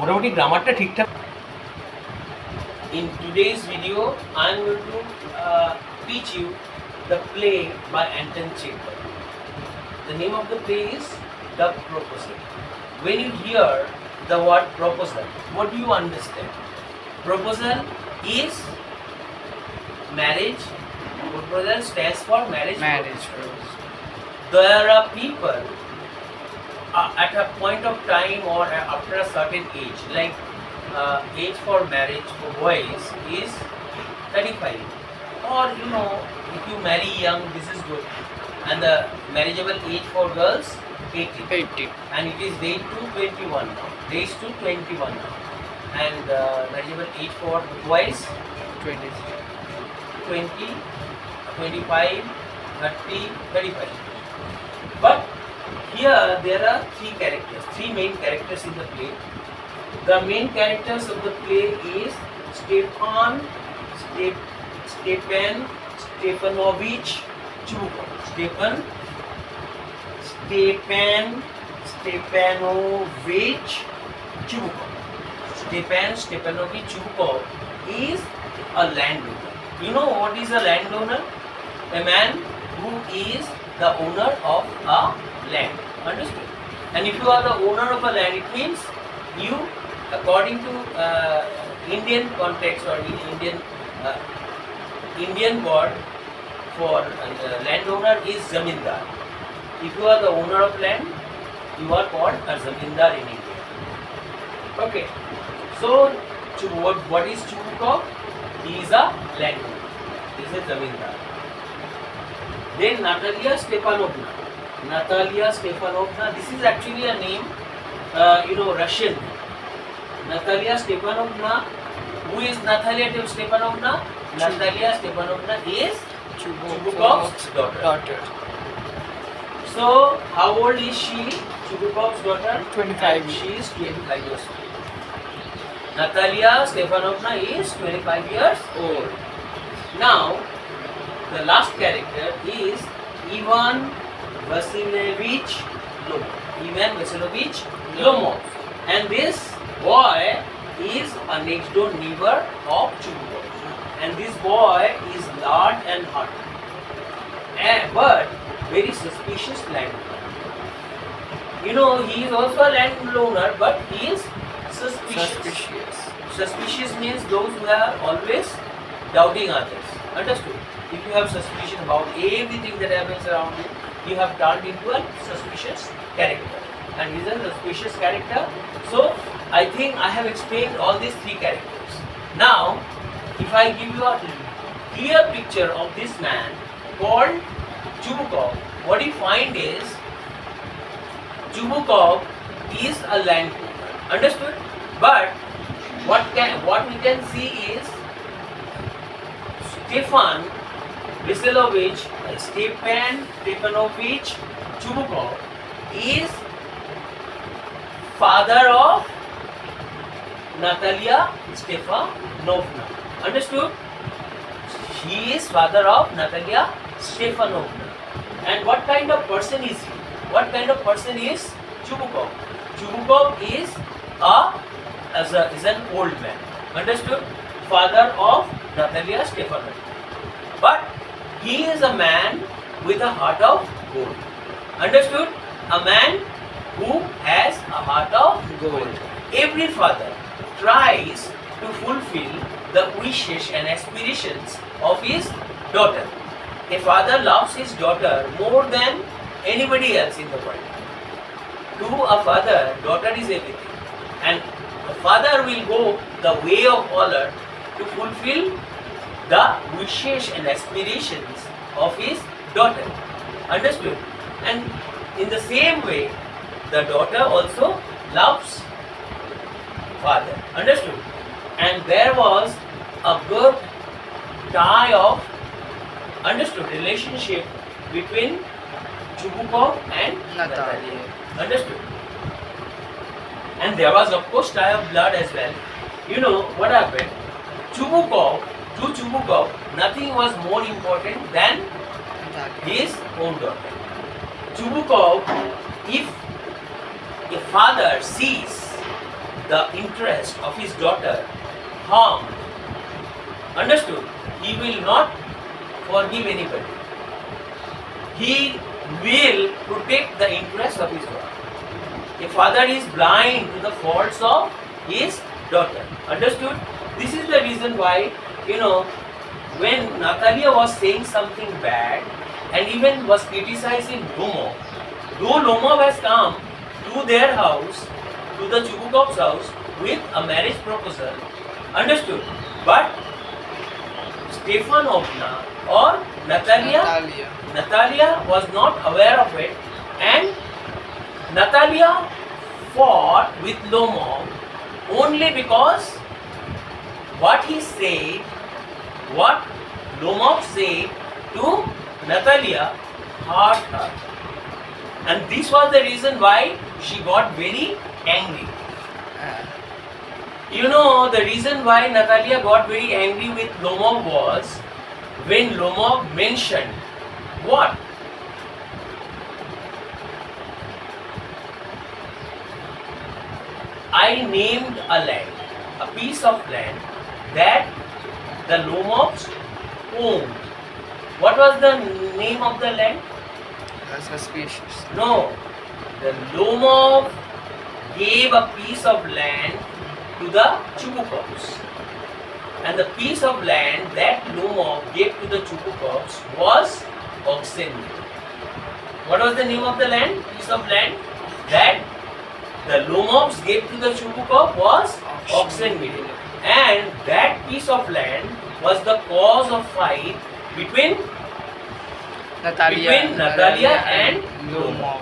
মোটামুটি গ্রামারটা ঠিকঠাক। In today's video, I am going to teach you the play by Anton Chekhov. The name of the play is The Proposal. When you hear the word proposal, what do you understand? Proposal is marriage. Proposal stands for marriage. There are people at a point of time or after a certain age, like age for marriage for boys is 35, or if you marry young, this is good, and the marriageable age for girls 80, and it is raised to 21 now, and marriageable age for boys 20, 25, 30, 35. But here there are three main characters in the play. The main characters of the play is Stepanovich Chubukov. Stepanovich Chubukov is a landowner. You know what is a landowner? A man who is the owner of a land. Understood? And if you are the owner of a land, it means you, according to Indian context or Indian word for landowner is zamindar. If you are the owner of land, you are called a zamindar in India. Okay. So what is Chubukov? He is a landowner. He is a zamindar. Then Natalia Stepanovna. This is actually a name, Russian. Natalia Stepanovna. Who is Natalia Stepanovna? Natalia Stepanovna is Chubukov's daughter. So, how old is she? Chubukov's daughter? 25. And she is 25 years old. Natalia Stepanovna is 25 years old. Now, the last character is Ivan Vasilievich Lomov. And this boy is a next door neighbor of Chubukov. And this boy is large and hot, but very suspicious landowner. He is also a landowner, but he is suspicious. Suspicious means those who are always doubting others. Understood? If you have suspicion about everything that happens around you, you have turned into a suspicious character. And he is a suspicious character. So, I think I have explained all these three characters. Now, if I give you a clear picture of this man called Chubukov, what you find is Chubukov is a landowner. Understood? But what we can see is Stepanovich Chubukov is father of Natalia Stepanovna. Understood? He is father of Natalia Stepanovna. And what kind of person is he? What kind of person is Chubukov? Chubukov is an old man. Understood? Father of Natalia Stepanovna. But he is a man with a heart of gold. Understood? A man who has a heart of gold. Every father tries to fulfill the wishes and aspirations of his daughter. A father loves his daughter more than anybody else in the world. To a father, daughter is everything. And the father will go the way of honor to fulfill the wishes and aspirations of his daughter. Understood? And in the same way, the daughter also loves father. Understood? And there was a good tie of relationship between Chubukov and Natalia. Understood? And there was of course tie of blood as well. You know what happened? To Chubukov, nothing was more important than his own daughter. Chubukov, if a father sees the interest of his daughter harmed, understood, he will not forgive anybody. He will protect the interest of his daughter. A father is blind to the faults of his daughter. Understood? This is the reason why, when Natalia was saying something bad and even was criticizing Lomov, though Lomov has come to their house, to the Chubukov's house with a marriage proposal, understood, but Stefanovna or Natalia was not aware of it, and Natalia fought with Lomov only because what Lomov said to Natalia hurt her. And this was the reason why she got very angry. The reason why Natalia got very angry with Lomov was when Lomov mentioned what? I named a land, a piece of land that the Lomovs owned. What was the name of the land? Suspicious. No. The Lomov gave a piece of land to the Chubukovs. And the piece of land that Lomov gave to the Chubukovs was Oxenmeadow. What was the name of the land? Piece of land that the Lomovs gave to the Chubukov was Oxenmeadow. And that piece of land was the cause of fight between Natalia and Lomov.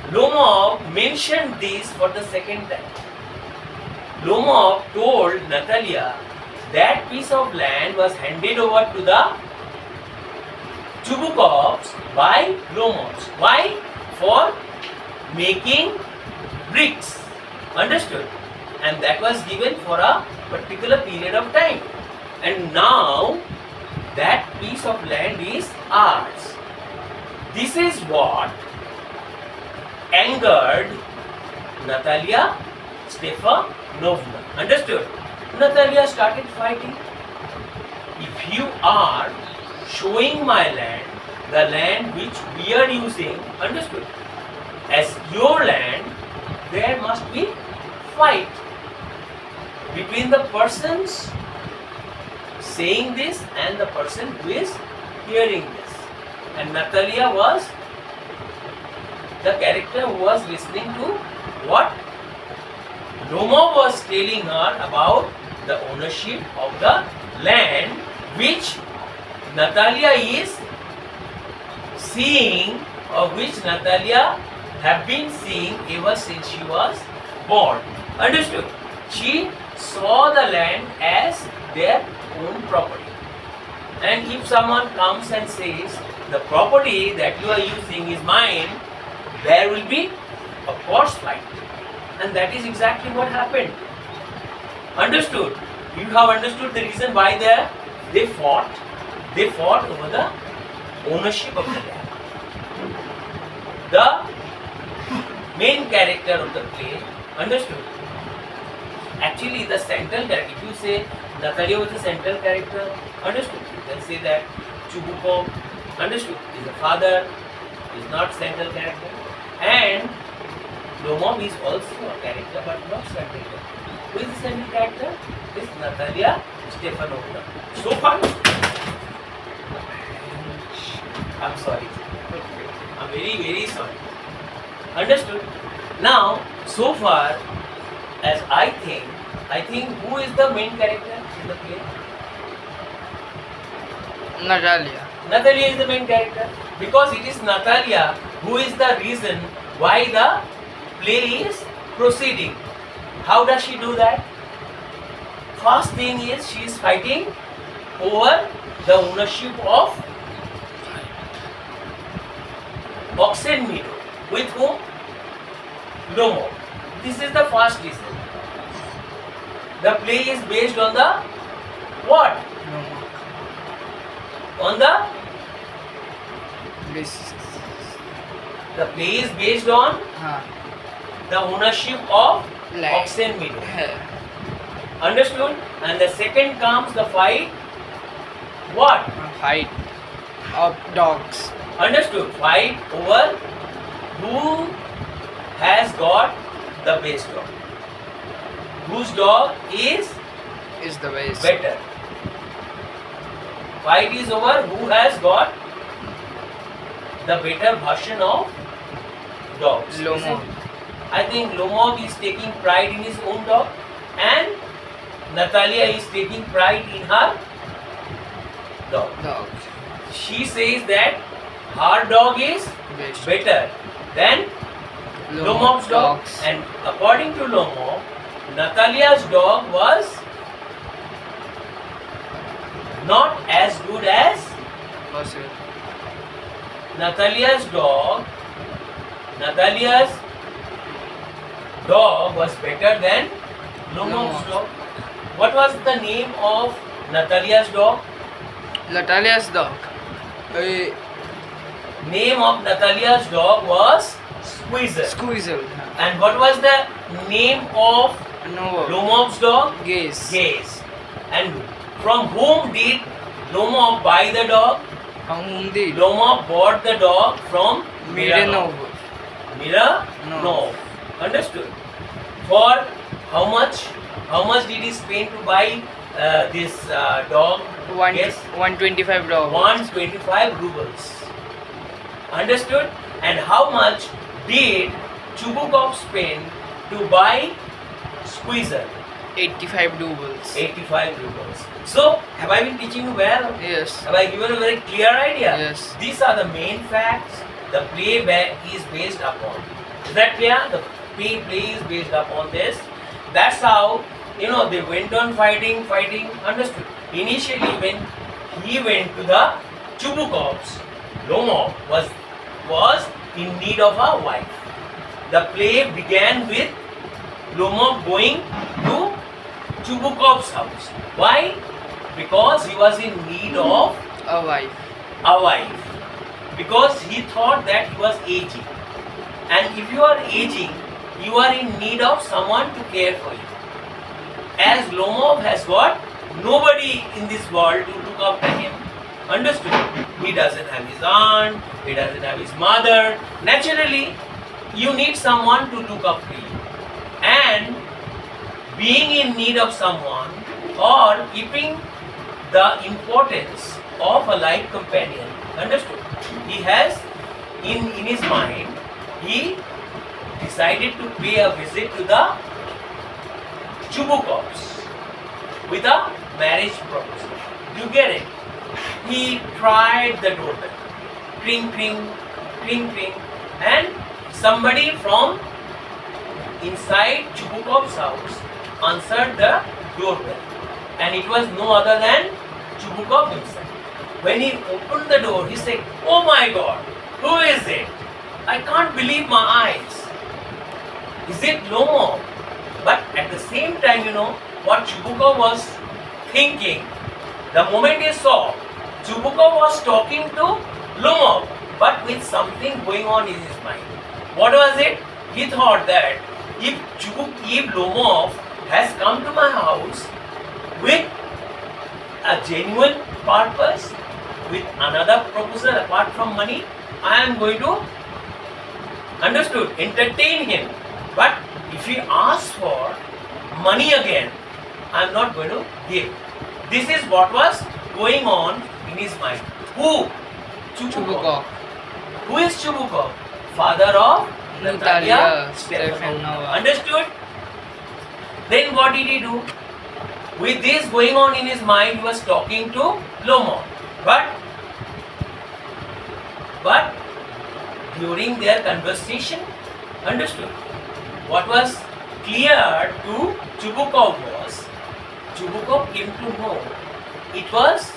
Lomov mentioned this for the second time. Lomov told Natalia that piece of land was handed over to the Chubukovs by Lomovs. Why? For making bricks. Understood? And that was given for a particular period of time. And now that piece of land is ours. This is what angered Natalia Stefanovna. Understood? Natalia started fighting. If you are showing my land, the land which we are using, understood, as your land, there must be fight between the persons saying this and the person who is hearing this. And Natalia was the character who was listening to what Lomov was telling her about the ownership of the land which Natalia is seeing, or which Natalia have been seeing ever since she was born. Understood? She saw the land as their own property. And if someone comes and says, the property that you are using is mine, there will be a course fight. And that is exactly what happened. Understood? You have understood the reason why they fought. They fought over the ownership of the land. The main character of the play, understood? Actually, the central character, if you say Natalia was the central character, understood? You can say that Chubukov, understood, is the father, is not central character. And Lomov is also a character, but not central character. Who is the central character? Is Natalia Stefanovna. So far, I'm sorry. I'm very, very sorry. Understood? Now, so far as I think who is the main character in the play? Natalia. Natalia is the main character because it is Natalia who is the reason why the play is proceeding. How does she do that? First thing is she is fighting over the ownership of Oxenmeadow. With whom? Lomov. This is the first reason. The play is based on the what? Lomov. On the Basis. play is based on the ownership of Like oxen meadow. hair. Understood? And the second comes the fight. What? Height of dogs. Understood? Fight over who has got the best dog. Whose dog is Is the best. better. Fight is over who has got the better version of dogs. Lomo. I think Lomov is taking pride in his own dog and Natalia is taking pride in her dog. Dog. She says that her dog is Best. better than Lomov's dog, Dogs. and according to Lomov, Natalia's dog was not as good as Possible. Natalia's dog was better than Lomov's Lomov's. dog. What was the name of Natalia's dog? Natalia's dog. Name of Natalia's dog was Squeezer. Squeezer. And what was the name of No. Lomov's dog? Gaze. Gaze. And from whom did Lomov buy the dog? Hungry. Lomov bought the dog from Miranov. Miranov. Understood? For how much? How much did he spend to buy this dog? Yes. 125 dog. 125 rubles. Understood? And how much did Chubukov spend to buy Squeezer? 85 rubles. 85 rubles. So, have I been teaching you well? Yes. Have I given a very clear idea? Yes. These are the main facts the play is based upon. Is that clear? The play is based upon this. That's how, they went on fighting. Understood? Initially, when he went to the Chubukovs, Lomov was in need of a wife. The play began with Lomov going to Chubukov's house. Why? Because he was in need of A wife. a wife. Because he thought that he was aging. And if you are aging, you are in need of someone to care for you. As Lomov has got nobody in this world to look after him. Understood? He doesn't have his aunt, he doesn't have his mother. Naturally, you need someone to look after you. And being in need of someone or keeping the importance of a life companion. Understood? He has in his mind, he decided to pay a visit to the Chubukovs with a marriage proposal. You get it? He tried the doorbell. Ring, ring, ring, ring. And somebody from inside Chubukov's house answered the doorbell. And it was no other than Chubukov himself. When he opened the door, he said, "Oh my God, who is it? I can't believe my eyes. Is it Lomov?" But at the same time, what Chubukov was thinking. The moment he saw, Chubukov was talking to Lomov, but with something going on in his mind. What was it? He thought that if Lomov has come to my house with a genuine purpose, with another proposal apart from money, I am going to, entertain him. But if he asks for money again, I am not going to give. This is what was going on in his mind. Who? Chubukov. Who is Chubukov? Father of Natalia Natalia Stefanova. Stefanova. Understood? Then what did he do? With this going on in his mind, he was talking to Lomov. But during their conversation, understood? What was clear to Chubukov was, Chubukov came to know it was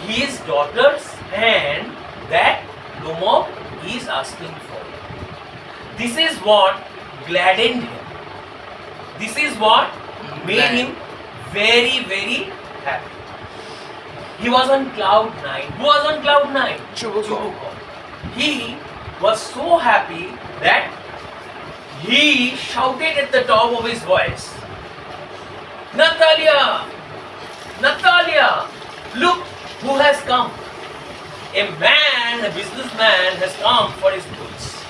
his daughter's hand that Lomov is asking for. This is what gladdened him. This is what made him very, very happy. He was on cloud 9. Who was on cloud 9? Chubukov. He was so happy that he shouted at the top of his voice, Natalia! Natalia! Look who has come! A man, a businessman has come for his goods.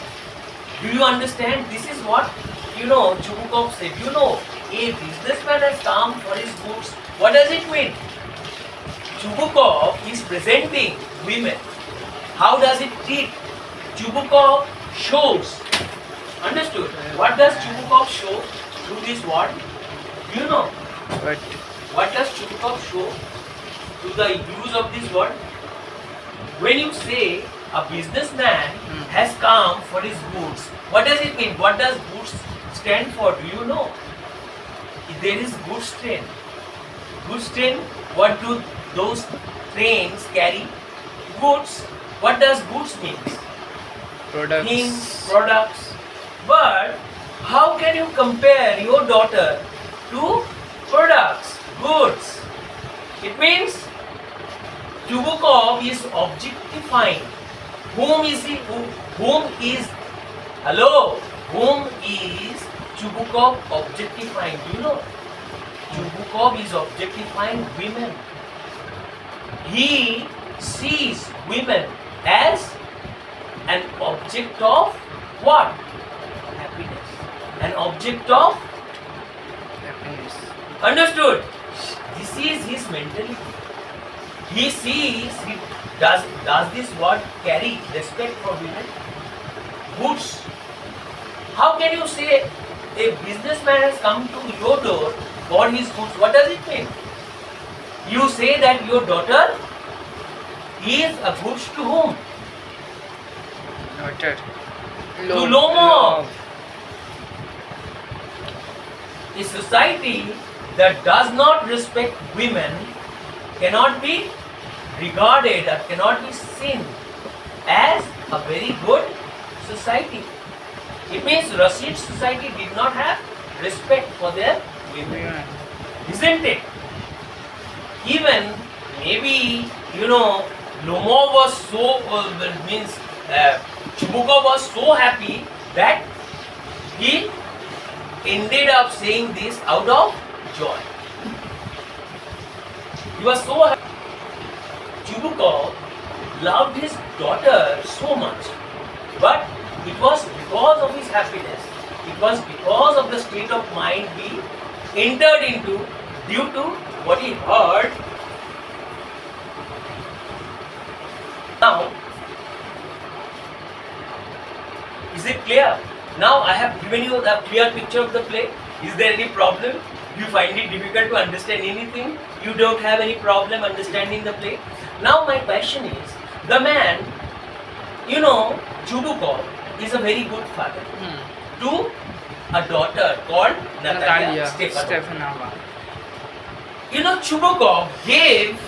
Do you understand? This is what, Chubukov said. A businessman has come for his goods. What does it mean? Chubukov is presenting women. How does it treat? Chubukov shows. Understood? What does Chubukov show through this word? Do you know? But What does Chubukov show through the use of this word? When you say a businessman has come for his goods, what does it mean? What does goods stand for? Do you know? There is goods train. Goods train, what do those trains carry? Goods. What does goods mean? products. Things, products. But how can you compare your daughter to products, goods? It means Chubukov is objectifying. Whom is Chubukov objectifying? Do you know? Chubukov is objectifying women. He sees women as an object of what? Happiness. An object of Happiness. understood. This is his mentality. He sees, does this word carry respect for women? Goods. How can you say a businessman has come to your door for his goods? What does it mean? You say that your daughter is a goods to whom? Noted. To Lomo. A society that does not respect women cannot be regarded or cannot be seen as a very good society. It means Russian society did not have respect for their women, isn't it? Even maybe Lomov was so Chubukov was so happy that he ended up saying this out of joy. He was so happy. Chubukov loved his daughter so much, but it was because of his happiness, it was because of the state of mind he entered into due to what he heard. Now, is it clear? Now I have given you a clear picture of the play. Is there any problem? You find it difficult to understand anything? You don't have any problem understanding the play? Now my question is, the man, Chubukov is a very good father to a daughter called Natalia Stepanova. Chubukov gave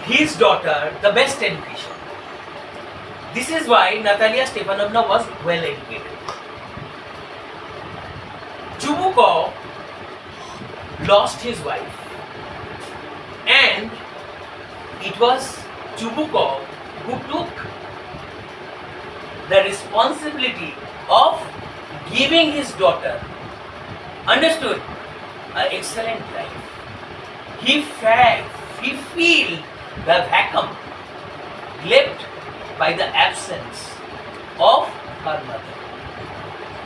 his daughter the best education. This is why Natalia Stepanovna was well educated. Chubukov lost his wife, and it was Chubukov who took the responsibility of giving his daughter, understood, an excellent life. He filled the vacuum left by the absence of her mother.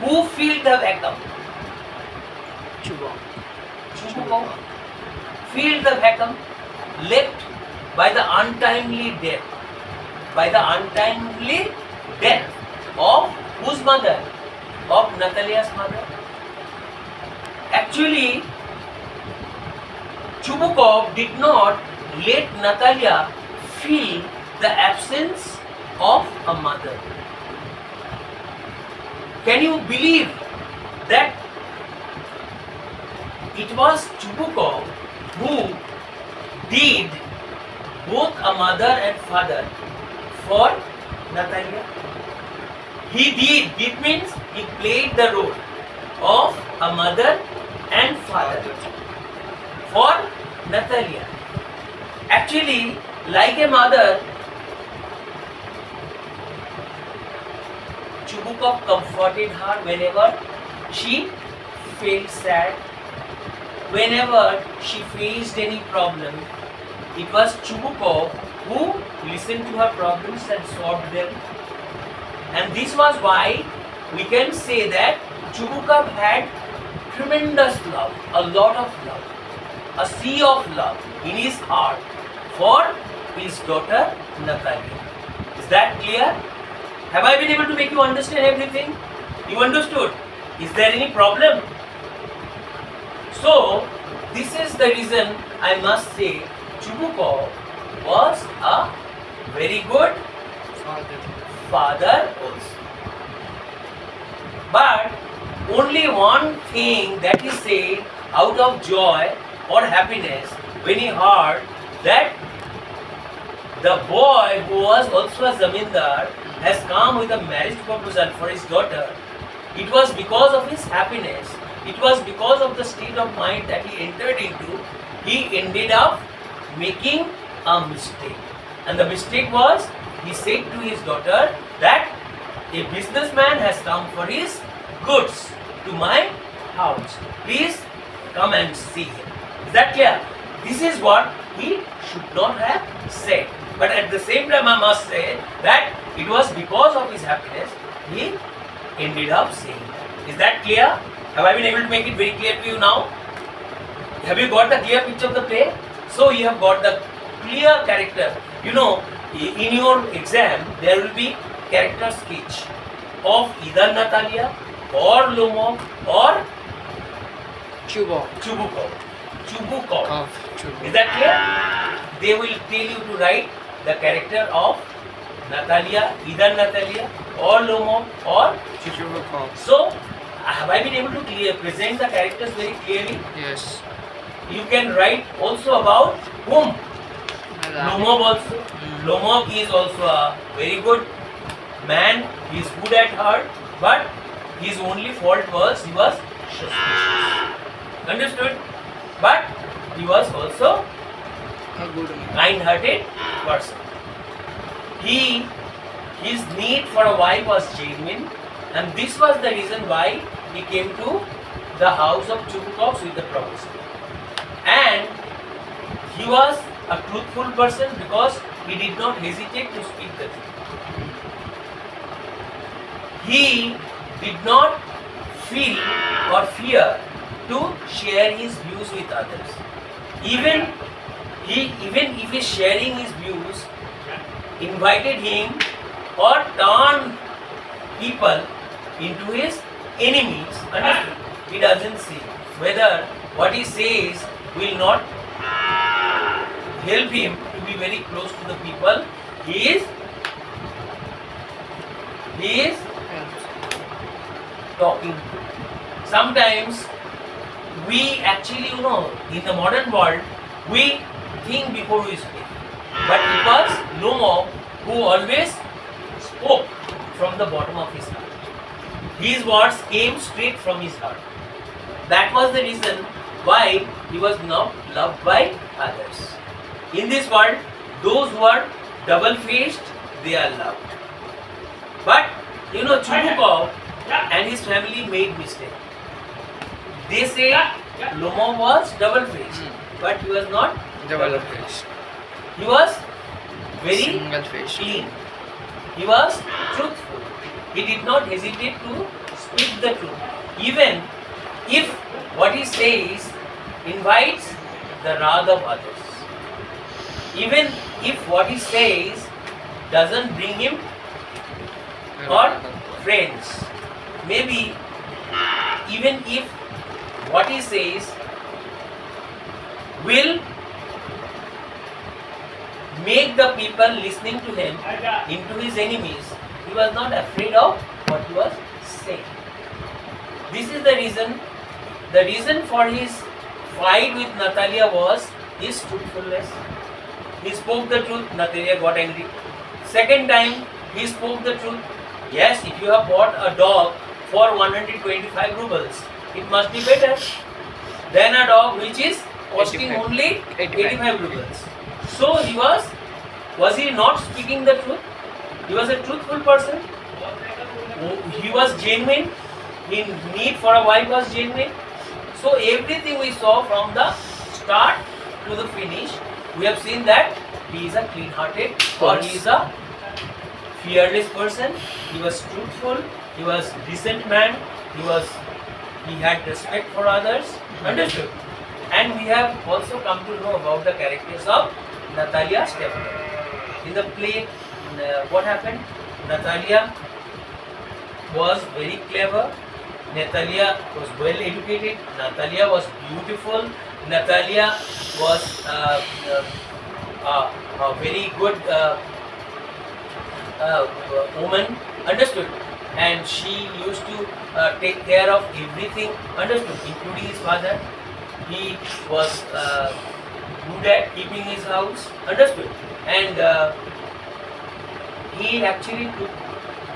Who filled the vacuum? Chubukov filled the vacuum left by the untimely death. By the untimely death of whose mother? Of Natalia's mother. Actually, Chubukov did not let Natalia feel the absence of a mother. Can you believe that it was Chubukov who did both a mother and father for Natalia? He did. It means he played the role of a mother and father for Natalia. Actually, like a mother, Chubukov comforted her whenever she felt sad. Whenever she faced any problem, it was Chubukov who listened to her problems and solved them. And this was why we can say that Chubukov had tremendous love, a lot of love, a sea of love in his heart for his daughter Natalia. Is that clear? Have I been able to make you understand everything? You understood? Is there any problem? So, this is the reason I must say Chubukov was a very good father also. But only one thing that he said out of joy or happiness when he heard that the boy who was also a zamindar has come with a marriage proposal for his daughter. It was because of his happiness, it was because of the state of mind that he entered into, he ended up making a mistake. And the mistake was, he said to his daughter that a businessman has come for his goods to my house. Please come and see him. Is that clear? This is what he should not have said. But at the same time, I must say that it was because of his happiness he ended up saying that. Is that clear? Have I been able to make it very clear to you now? Have you got the clear picture of the play? So you have got the clear character. You know, in your exam, there will be character sketch of either Natalia or Lomov or Chubukov. Chubukov. Is that clear? They will tell you to write the character of Natalia, either Natalia or Lomov or Chubukov. So, have I been able to present the characters very clearly? Yes. You can write also about whom? Lomov also. Lomov is also a very good man. He is good at heart, but his only fault was he was suspicious. Understood? But he was also A good man. kind-hearted person. His need for a wife was genuine, and this was the reason why he came to the house of Chubukovs with the proposal. And he was a truthful person because he did not hesitate to speak the truth. He did not feel or fear to share his views with others. Even if his sharing his views invited him or turned people into his enemies, understood? He doesn't say whether what he says will not help him to be very close to the people he is talking to. Sometimes we actually, in the modern world, we think before we speak. But it was Lomov who always spoke from the bottom of his heart. His words came straight from his heart. That was the reason why he was not loved by others. In this world, those who are double-faced, they are loved. But, Chubukov and his family made mistake. They say Lomov was double-faced, but he was not Double-faced. He was very Single-faced. clean. He was truthful. He did not hesitate to speak the truth. Even if what he says invites the wrath of others. Even if what he says doesn't bring him or friends. Maybe even if what he says will make the people listening to him into his enemies, he was not afraid of what he was saying. This is the reason. The reason for his fight with Natalia was his truthfulness. He spoke the truth, Natalia got angry. Second time, he spoke the truth. Yes, if you have bought a dog for 125 rubles, it must be better than a dog which is costing 85. only 85 rubles. So was he not speaking the truth? He was a truthful person. He was genuine. his need for a wife was genuine. So everything we saw from the start to the finish, we have seen that he is a clean-hearted or he is a fearless person. He was truthful. He was decent man. He had respect for others. Understood? And we have also come to know about the characters of Natalia Stefanou. In the play, what happened? Natalia was very clever. Natalia was well educated. Natalia was beautiful. Natalia was a very good woman. Understood? And she used to take care of everything. Understood? Including his father. He was good at keeping his house. Understood? And he actually took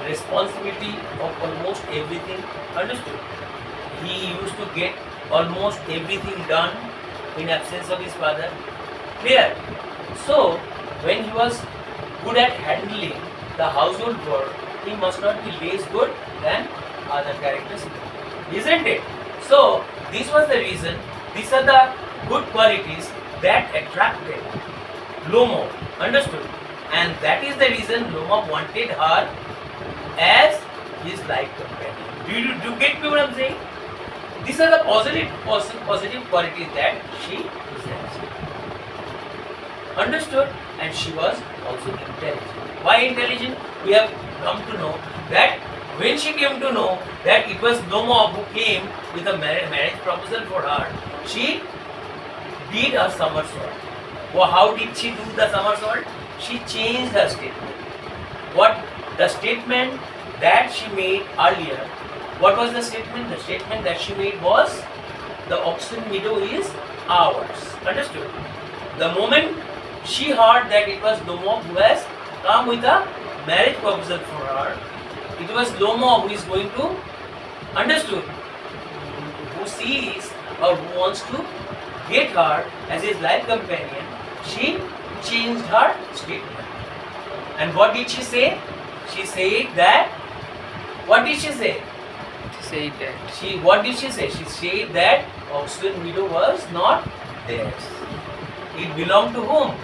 responsibility of almost everything. Understood? He used to get almost everything done in absence of his father. Clear? So, when he was good at handling the household work, he must not be less good than other characters. Isn't it? So, this was the reason. These are the good qualities that attracted Lomov. Understood? And that is the reason Lomov wanted her as his life companion. Do you get me what I'm saying? These are the positive qualities that she possessed. Understood? And she was also intelligent. Why intelligent? We have come to know that when she came to know that it was Lomov who came with a marriage proposal for her, she did a somersault. Well, how did she do the somersault? She changed her statement. What the statement that she made earlier, what was the statement? The statement that she made was, the Oxen Meadow is ours. Understood? The moment she heard that it was Lomov who has come with a marriage proposal for her, it was Lomov who is going to, understood, who sees or who wants to get her as his life companion, she changed her statement. And what did she say? She said that, what did she say? Say that. What did she say? She said that Oxen Meadow was not theirs. It belonged to whom?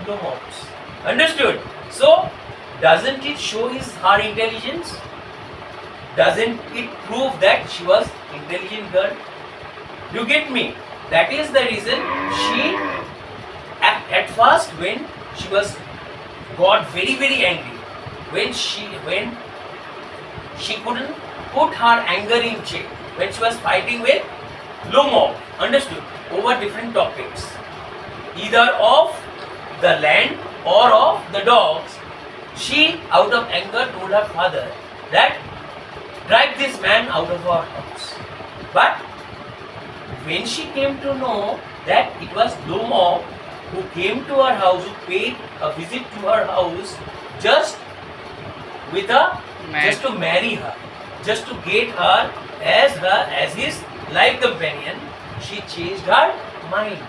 Lomov's. Understood? So, doesn't it show her intelligence? Doesn't it prove that she was intelligent girl? You get me? That is the reason she, at first when she got very very angry, when she couldn't put her anger in check, when she was fighting with Lomov, understood, over different topics, either of the land or of the dogs, she out of anger told her father that drive this man out of our house. But when she came to know that it was Lomov who came to her house, who paid a visit to her house just to marry her, just to get her as his life companion, she changed her mind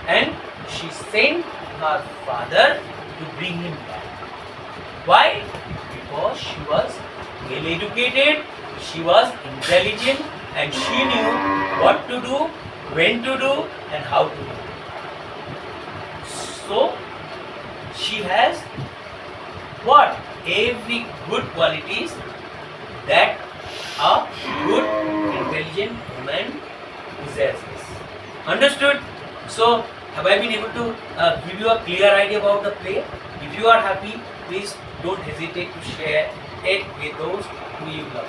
and she sent her father to bring him back. Why? Because she was well educated, she was intelligent, and she knew what to do, when to do, and how to do. So, she has what? Every good qualities that a good, intelligent woman possesses. Understood? So, have I been able to give you a clear idea about the play? If you are happy, please don't hesitate to share it with those who you love.